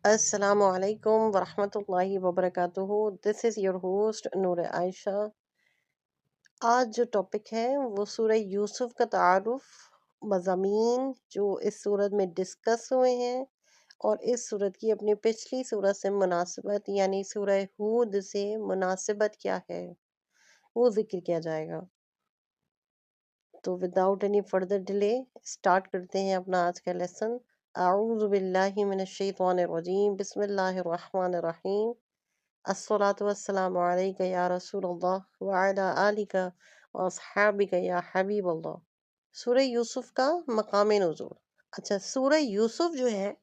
السلام علیکم ورحمۃ اللہ وبرکاتہ. دس از یور ہوسٹ نور عائشہ. آج جو ٹاپک ہے وہ سورہ یوسف کا تعارف، مضامین جو اس صورت میں ڈسکس ہوئے ہیں اور اس صورت کی اپنی پچھلی صورت سے مناسبت یعنی سورہ ہود سے مناسبت کیا ہے وہ ذکر کیا جائے گا. تو without any further delay start کرتے ہیں اپنا آج کا لیسن. اعوذ باللہ من الشیطان الرجیم، بسم اللہ الرحمن الرحیم. الصلاة والسلام علیک یا رسول اللہ وعلی آلک واصحابک یا حبیب اللہ. سورہ یوسف کا مقام نزول. اچھا، سورہ یوسف جو ہے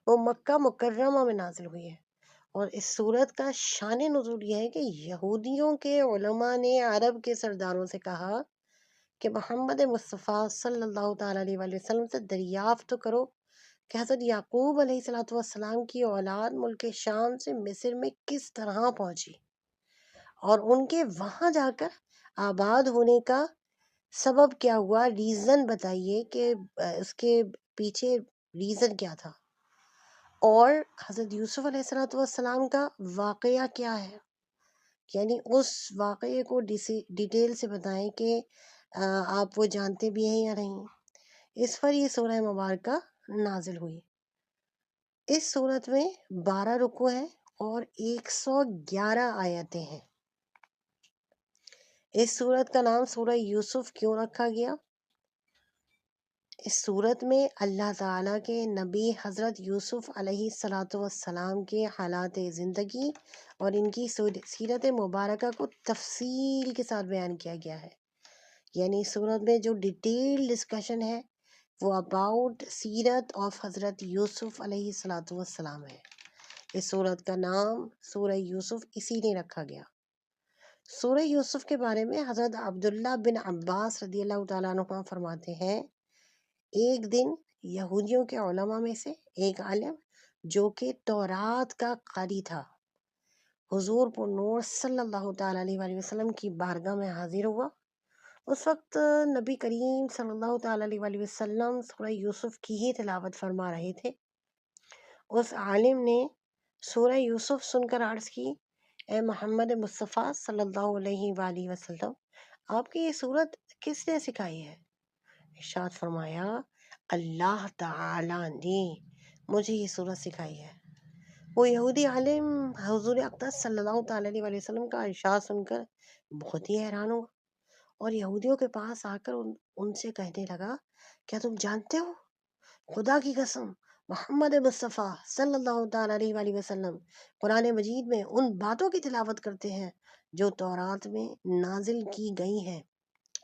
وہ مکہ مکرمہ میں نازل ہوئی ہے، اور اس سورت کا شان نزول یہ ہے کہ یہودیوں کے علماء نے عرب کے سرداروں سے کہا کہ محمد مصطفیٰ صلی اللہ تعالیٰ علیہ وآلہ وسلم سے دریافت تو کرو کہ حضرت یعقوب علیہ السلام کی اولاد ملک شام سے مصر میں کس طرح پہنچی، اور ان کے وہاں جا کر آباد ہونے کا سبب کیا ہوا، ریزن بتائیے کہ اس کے پیچھے ریزن کیا تھا، اور حضرت یوسف علیہ السلام کا واقعہ کیا ہے. یعنی اس واقعے کو ڈیٹیل سے بتائیں کہ آپ وہ جانتے بھی ہیں یا نہیں. اس پر یہ سورہ مبارکہ نازل ہوئی. اس صورت میں 12 رکوع ہیں اور 111 آیتیں ہیں. اس صورت کا نام سورہ یوسف کیوں رکھا گیا؟ اس صورت میں اللہ تعالیٰ کے نبی حضرت یوسف علیہ السلام کے حالات زندگی اور ان کی سیرت مبارکہ کو تفصیل کے ساتھ بیان کیا گیا ہے. یعنی اس صورت میں جو ڈیٹیل ڈسکشن ہے وہ اباؤٹ سیرت آف حضرت یوسف علیہ السلام ہے. اس صورت کا نام سورہ یوسف اسی لیے رکھا گیا. سورہ یوسف کے بارے میں حضرت عبداللہ بن عباس رضی اللہ تعالیٰ عنہ فرماتے ہیں، ایک دن یہودیوں کے علماء میں سے ایک عالم جو کہ تورات کا قاری تھا، حضور پر نور صلی اللہ تعالیٰ علیہ وآلہ وسلم کی بارگاہ میں حاضر ہوا. اس وقت نبی کریم صلی اللہ تعالیٰ علیہ وآلہ وسلم سورہ یوسف کی ہی تلاوت فرما رہے تھے. اس عالم نے سورہ یوسف سن کر عرض کی، اے محمد مصطفیٰ صلی اللہ علیہ وآلہ وسلم، آپ کی یہ صورت کس نے سکھائی ہے؟ ارشاد فرمایا، اللہ تعالیٰ نے مجھے یہ صورت سکھائی ہے. وہ یہودی عالم حضور اقدس صلی اللہ تعالیٰ علیہ وآلہ وسلم کا ارشاد سن کر بہت ہی حیران ہوا، اور یہودیوں کے پاس آ کر ان سے کہنے لگا، کیا تم جانتے ہو، خدا کی قسم محمد مصطفیٰ صلی اللہ تعالیٰ علیہ وآلہ وسلم قرآن مجید میں ان باتوں کی تلاوت کرتے ہیں جو تورات میں نازل کی گئی ہیں.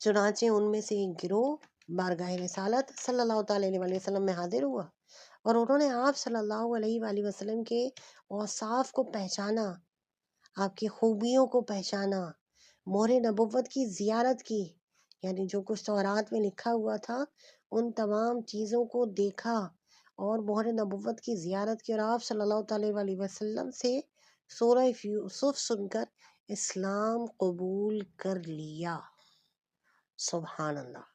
چنانچہ ان میں سے ایک گروہ بارگاہ رسالت صلی اللہ تعالیٰ علیہ وآلہ وسلم میں حاضر ہوا، اور انہوں نے آپ صلی اللہ علیہ وآلہ وسلم کے اوصاف کو پہچانا، آپ کی خوبیوں کو پہچانا، مہر نبوت کی زیارت کی. یعنی جو کچھ تورات میں لکھا ہوا تھا ان تمام چیزوں کو دیکھا اور مہر نبوت کی زیارت کی، اور آپ صلی اللہ تعالیٰ علیہ وسلم سے سورہ یوسف سن کر اسلام قبول کر لیا. سبحان اللہ.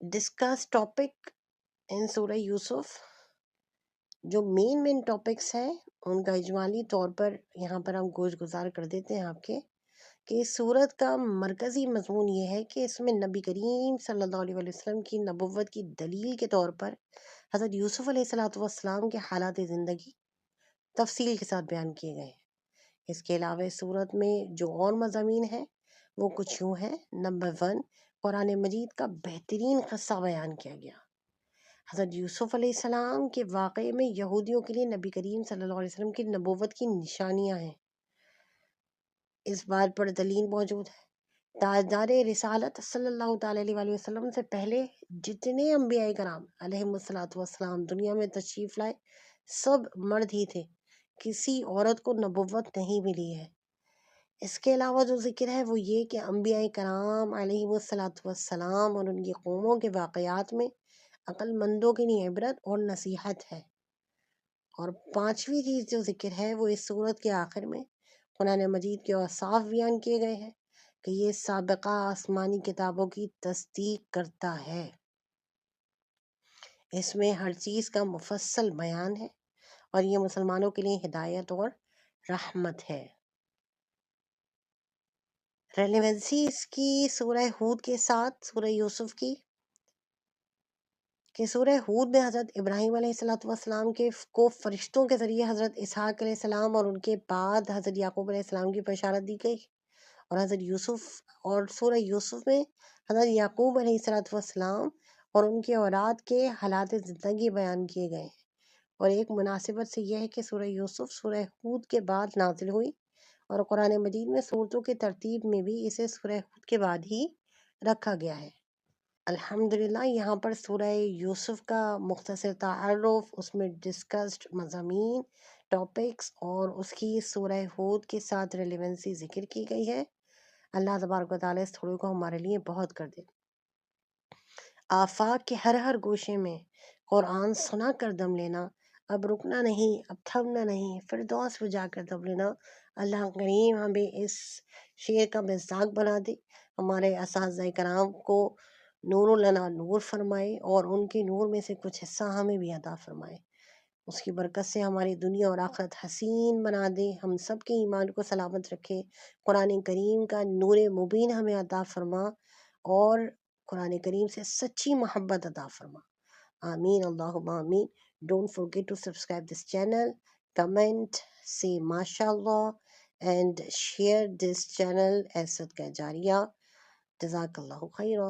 ڈسکس ٹاپک ان سورہ یوسف. جو مین ٹاپکس ہیں ان کا اجمالی طور پر یہاں پر ہم گوش گزار کر دیتے ہیں آپ کے، کہ اس صورت کا مرکزی مضمون یہ ہے کہ اس میں نبی کریم صلی اللہ علیہ وسلم کی نبوت کی دلیل کے طور پر حضرت یوسف علیہ السلام کے حالات زندگی تفصیل کے ساتھ بیان کیے گئے ہیں. اس کے علاوہ اس صورت میں جو اور مضامین ہیں وہ کچھ یوں ہیں. نمبر 1، قرآن مجید کا بہترین قصہ بیان کیا گیا. حضرت یوسف علیہ السلام کے واقعے میں یہودیوں کے لیے نبی کریم صلی اللہ علیہ وسلم کی نبوت کی نشانیاں ہیں. اس بات پر دلیل موجود ہے. تاجدار رسالت صلی اللہ تعالیٰ علیہ وآلہ وسلم سے پہلے جتنے انبیاء کرام علیہ السلام دنیا میں تشریف لائے سب مرد ہی تھے، کسی عورت کو نبوت نہیں ملی ہے. اس کے علاوہ جو ذکر ہے وہ یہ کہ انبیاء کرام علیہ السلام اور ان کی قوموں کے واقعات میں عقل مندوں کے لیے عبرت اور نصیحت ہے. اور 5ویں چیز جو ذکر ہے وہ اس صورت کے آخر میں قرآن مجید کے اوصاف بیان کیے گئے ہیں کہ یہ سابقہ آسمانی کتابوں کی تصدیق کرتا ہے. اس میں ہر چیز کا مفصل بیان ہے اور یہ مسلمانوں کے لیے ہدایت اور رحمت ہے۔ ریلیونسی اس کی سورہ ہود کے ساتھ سورہ یوسف کی، کہ سورہ ہود میں حضرت ابراہیم علیہ السلام کو فرشتوں کے ذریعے حضرت اسحاق علیہ السلام اور ان کے بعد حضرت یعقوب علیہ السلام کی بشارت دی گئی، اور حضرت یوسف اور سورہ یوسف میں حضرت یعقوب علیہ السلام اور ان کے اولاد کے حالات زندگی بیان کیے گئے ہیں۔ اور ایک مناسبت سے یہ ہے کہ سورہ یوسف سورہ ہود کے بعد نازل ہوئی، اور قرآن مجید میں صورتوں کی ترتیب میں بھی اسے سورہ ہود کے بعد ہی رکھا گیا ہے۔ الحمدللہ یہاں پر سورہ یوسف کا مختصر تعارف، اس میں ڈسکسڈ مضامین، ٹاپکس اور اس کی سورہ ہود کے ساتھ ریلیونسی ذکر کی گئی ہے۔ اللہ تبارک و تعالیٰ اس تھوڑے کو ہمارے لیے بہت کر دے۔ آفاق کے ہر گوشے میں قرآن سنا کر دم لینا، اب رکنا نہیں، اب تھمنا نہیں، فردوس پہ جا کر دم لینا۔ اللہ کریم ہمیں اس شعر کا مصداق بنا دے، ہمارے اساتذہ کرام کو نور لنا نور فرمائے، اور ان کے نور میں سے کچھ حصہ ہمیں بھی عطا فرمائے۔ اس کی برکت سے ہماری دنیا اور آخرت حسین بنا دے، ہم سب کے ایمان کو سلامت رکھے، قرآن کریم کا نور مبین ہمیں عطا فرما، اور قرآن کریم سے سچی محبت عطا فرما۔ آمین اللہم آمین۔ Don't forget to subscribe this channel, comment, say mashallah, and share this channel as صدقہ جاریہ۔ جزاک اللہ خیرہ۔